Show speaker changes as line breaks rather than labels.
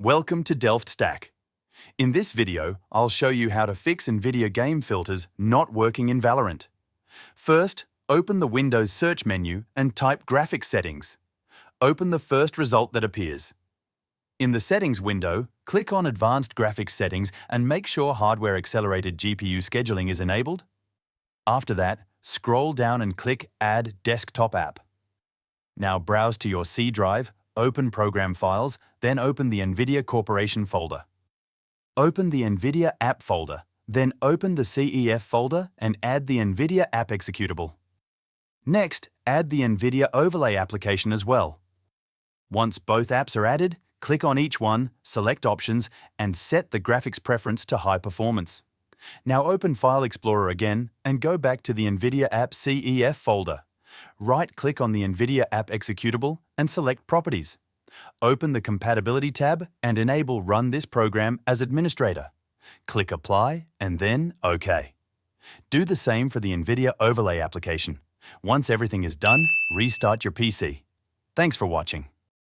Welcome to DelftStack. In this video, I'll show you how to fix Nvidia Game Filters not working in Valorant. First, open the Windows search menu and type Graphics Settings. Open the first result that appears. In the Settings window, click on Advanced Graphics Settings and make sure Hardware-Accelerated GPU Scheduling is enabled. After that, scroll down and click Add Desktop App. Now browse to your C drive, open Program Files, then open the Nvidia Corporation folder. Open the Nvidia App folder, then open the CEF folder and add the Nvidia App executable. Next, add the Nvidia Overlay application as well. Once both apps are added, click on each one, select Options, and set the graphics preference to High Performance. Now open File Explorer again and go back to the Nvidia App CEF folder. Right-click on the Nvidia App executable and select Properties. Open the Compatibility tab and enable Run this program as administrator. Click Apply and then OK. Do the same for the Nvidia Overlay application. Once everything is done, restart your PC. Thanks for watching.